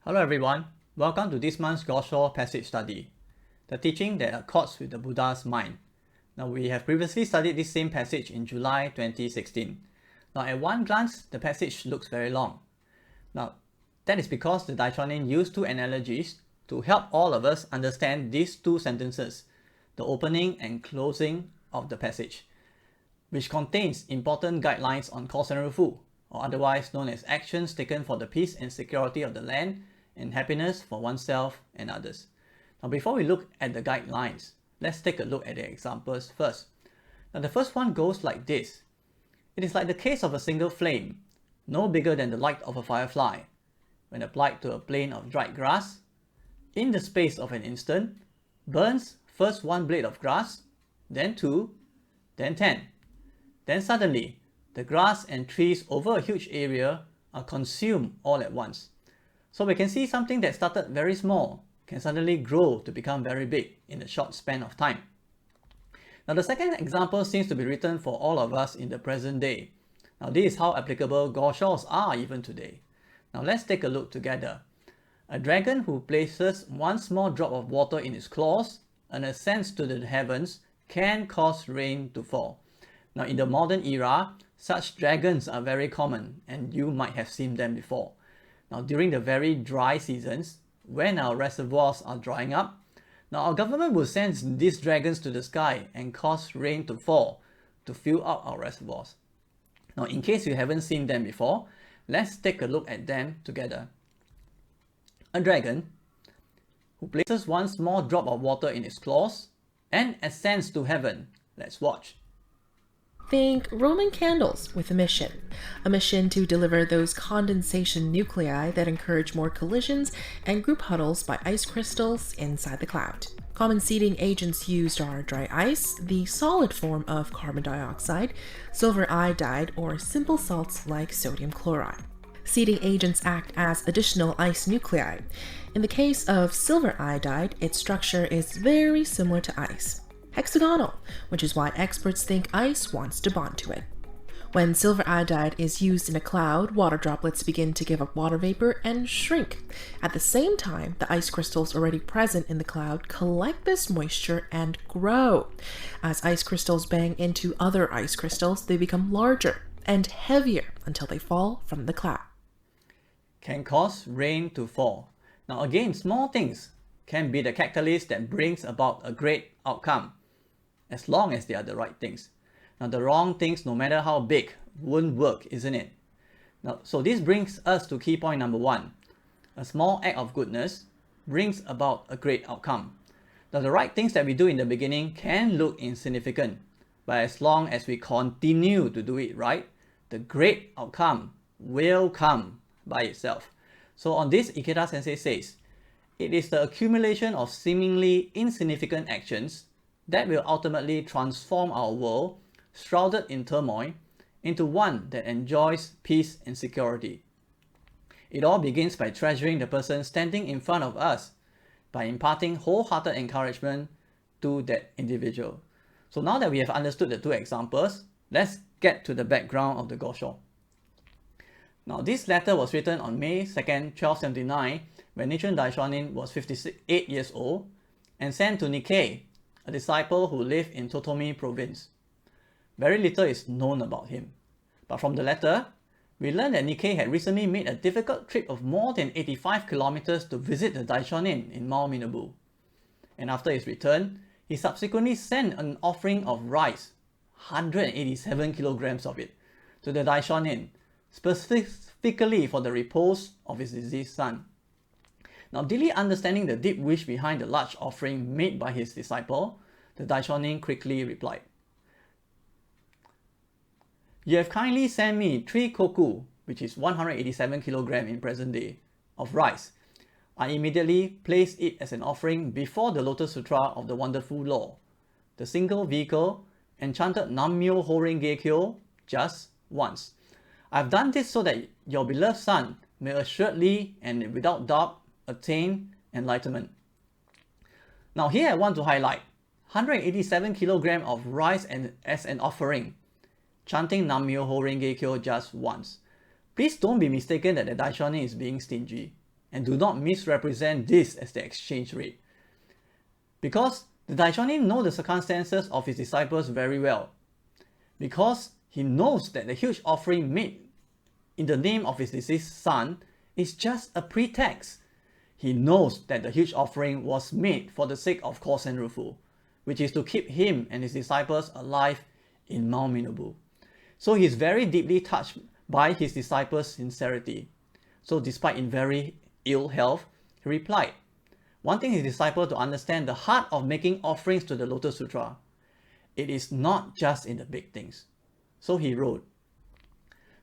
Hello everyone, welcome to this month's Gosho passage study, the teaching that accords with the Buddha's mind. Now we have previously studied this same passage in July 2016. Now at one glance, the passage looks very long. Now that is because the Daishonin used two analogies to help all of us understand these two sentences, the opening and closing of the passage, which contains important guidelines on Kosen-rufu, or otherwise known as actions taken for the peace and security of the land and happiness for oneself and others. Now before we look at the guidelines, let's take a look at the examples first. Now the first one goes like this. It is like the case of a single flame, no bigger than the light of a firefly. When applied to a plane of dried grass, in the space of an instant, burns first one blade of grass, then two, then 10. Then suddenly, the grass and trees over a huge area are consumed all at once. So we can see something that started very small can suddenly grow to become very big in a short span of time. Now the second example seems to be written for all of us in the present day. Now this is how applicable Goshos are even today. Now let's take a look together. A dragon who places one small drop of water in its claws and ascends to the heavens can cause rain to fall. Now in the modern era, such dragons are very common and you might have seen them before. Now during the very dry seasons, when our reservoirs are drying up, now our government will send these dragons to the sky and cause rain to fall to fill up our reservoirs. Now in case you haven't seen them before, let's take a look at them together. A dragon who places one small drop of water in its claws and ascends to heaven. Let's watch. Think Roman candles with a mission to deliver those condensation nuclei that encourage more collisions and group huddles by ice crystals inside the cloud. Common seeding agents used are dry ice, the solid form of carbon dioxide, silver iodide, or simple salts like sodium chloride. Seeding agents act as additional ice nuclei. In the case of silver iodide, its structure is very similar to ice. Hexagonal, which is why experts think ice wants to bond to it. When silver iodide is used in a cloud, water droplets begin to give up water vapor and shrink. At the same time, the ice crystals already present in the cloud collect this moisture and grow. As ice crystals bang into other ice crystals, they become larger and heavier until they fall from the cloud. Can cause rain to fall. Now again, small things can be the catalyst that brings about a great outcome, as long as they are the right things. Now the wrong things, no matter how big, won't work, isn't it? Now, so this brings us to key point number one. A small act of goodness brings about a great outcome. Now the right things that we do in the beginning can look insignificant, but as long as we continue to do it right, the great outcome will come by itself. So on this, Ikeda Sensei says, it is the accumulation of seemingly insignificant actions that will ultimately transform our world, shrouded in turmoil, into one that enjoys peace and security. It all begins by treasuring the person standing in front of us, by imparting wholehearted encouragement to that individual. So now that we have understood the two examples, let's get to the background of the Gosho. Now this letter was written on May 2nd, 1279, when Nichiren Daishonin was 58 years old, and sent to Nikkei, a disciple who lived in Totomi province. Very little is known about him, but from the letter, we learn that Nikkei had recently made a difficult trip of more than 85 kilometers to visit the Daishonin in Mount Minabu. And after his return, he subsequently sent an offering of rice, 187 kilograms of it, to the Daishonin, specifically for the repose of his deceased son. Now, duly understanding the deep wish behind the large offering made by his disciple, the Daishonin quickly replied, "You have kindly sent me 3 koku, which is 187 kg in present day, of rice. I immediately placed it as an offering before the Lotus Sutra of the Wonderful Law, the single vehicle, enchanted Nammyo Horenge Kyo, just once. I've done this so that your beloved son may assuredly and without doubt attain enlightenment." Now here I want to highlight 187 kg of rice as an offering, chanting Nammyo Horenge Kyo just once. Please don't be mistaken that the Daishonin is being stingy. and do not misrepresent this as the exchange rate. Because the Daishonin knows the circumstances of his disciples very well. Because he knows that the huge offering made in the name of his deceased son is just a pretext. He knows that the huge offering was made for the sake of Kosen-rufu, which is to keep him and his disciples alive in Mount Minubu. So he is very deeply touched by his disciples' sincerity. So despite in very ill health, he replied, wanting his disciple to understand the heart of making offerings to the Lotus Sutra. It is not just in the big things. So he wrote,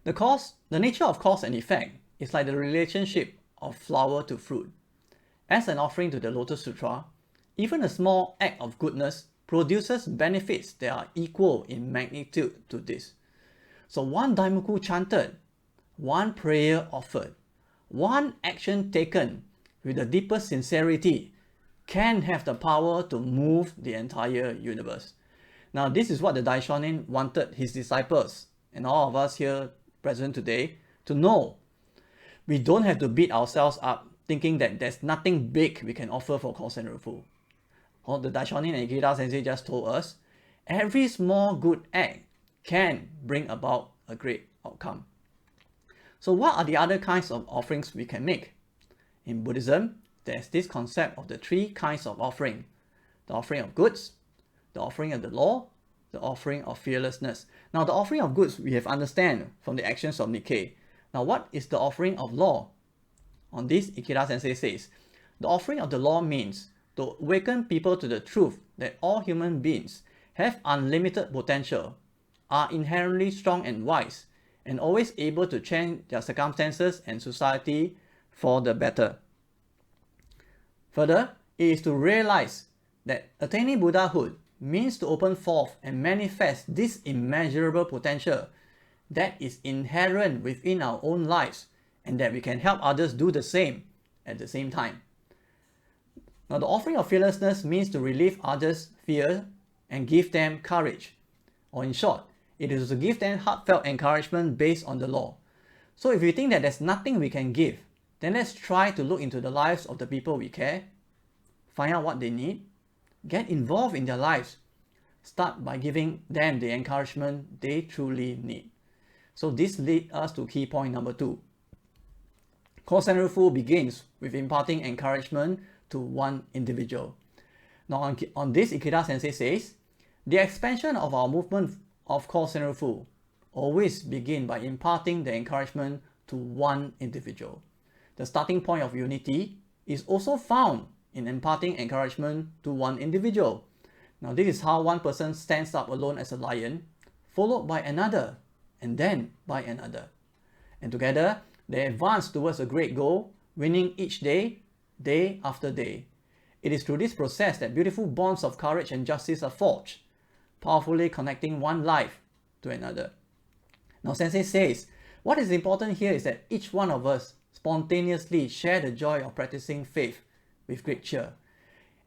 the nature of cause and effect is like the relationship of flower to fruit. As an offering to the Lotus Sutra, even a small act of goodness produces benefits that are equal in magnitude to this. So one Daimoku chanted, one prayer offered, one action taken with the deepest sincerity can have the power to move the entire universe. Now this is what the Daishonin wanted his disciples and all of us here present today to know. We don't have to beat ourselves up thinking that there's nothing big we can offer for Kosen-rufu. All the Daishonin and Ikeda Sensei just told us, every small good act can bring about a great outcome. So what are the other kinds of offerings we can make? In Buddhism, there's this concept of the three kinds of offering. The offering of goods, the offering of the law, the offering of fearlessness. Now the offering of goods we have understand from the actions of Nikkei. Now what is the offering of law? On this, Ikeda Sensei says, the offering of the law means to awaken people to the truth that all human beings have unlimited potential, are inherently strong and wise, and always able to change their circumstances and society for the better. Further, it is to realize that attaining Buddhahood means to open forth and manifest this immeasurable potential that is inherent within our own lives, and that we can help others do the same at the same time. Now the offering of fearlessness means to relieve others' fear and give them courage. Or in short, it is to give them heartfelt encouragement based on the law. So if we think that there's nothing we can give, then let's try to look into the lives of the people we care, find out what they need, get involved in their lives, start by giving them the encouragement they truly need. So this leads us to key point number 2. Kosen-rufu begins with imparting encouragement to one individual. Now on this, Ikeda Sensei says, the expansion of our movement of Kosen-rufu always begin by imparting the encouragement to one individual. The starting point of unity is also found in imparting encouragement to one individual. Now this is how one person stands up alone as a lion, followed by another, and then by another. And together, they advance towards a great goal, winning each day, day after day. It is through this process that beautiful bonds of courage and justice are forged, powerfully connecting one life to another. Now Sensei says, what is important here is that each one of us spontaneously share the joy of practicing faith with great cheer.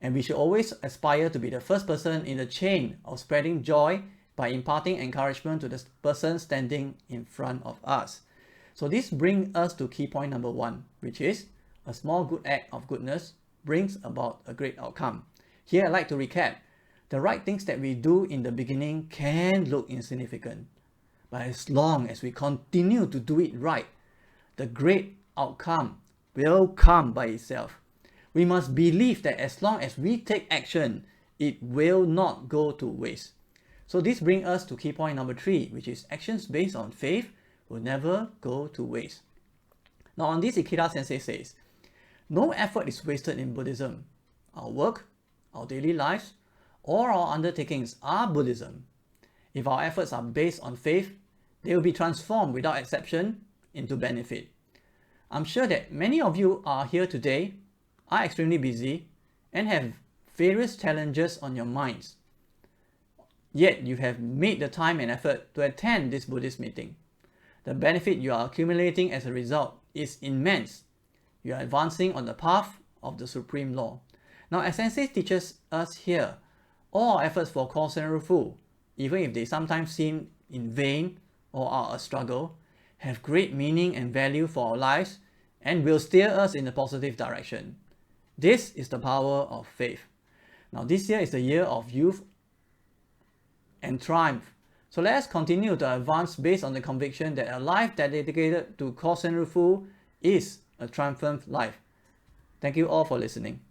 And we should always aspire to be the first person in the chain of spreading joy by imparting encouragement to the person standing in front of us. So this brings us to key point number 1, which is a small good act of goodness brings about a great outcome. Here I'd like to recap. The right things that we do in the beginning can look insignificant, but as long as we continue to do it right, the great outcome will come by itself. We must believe that as long as we take action, it will not go to waste. So this brings us to key point number 3, which is actions based on faith will never go to waste. Now on this, Ikeda Sensei says, no effort is wasted in Buddhism. Our work, our daily lives, or our undertakings are Buddhism. If our efforts are based on faith, they will be transformed without exception into benefit. I'm sure that many of you are here today, are extremely busy, and have various challenges on your minds. Yet you have made the time and effort to attend this Buddhist meeting. The benefit you are accumulating as a result is immense. You are advancing on the path of the Supreme Law. Now, as Sensei teaches us here, all our efforts for Kosen-rufu, even if they sometimes seem in vain or are a struggle, have great meaning and value for our lives and will steer us in a positive direction. This is the power of faith. Now this year is the year of youth and triumph. So let us continue to advance based on the conviction that a life dedicated to Kosen-rufu is a triumphant life. Thank you all for listening.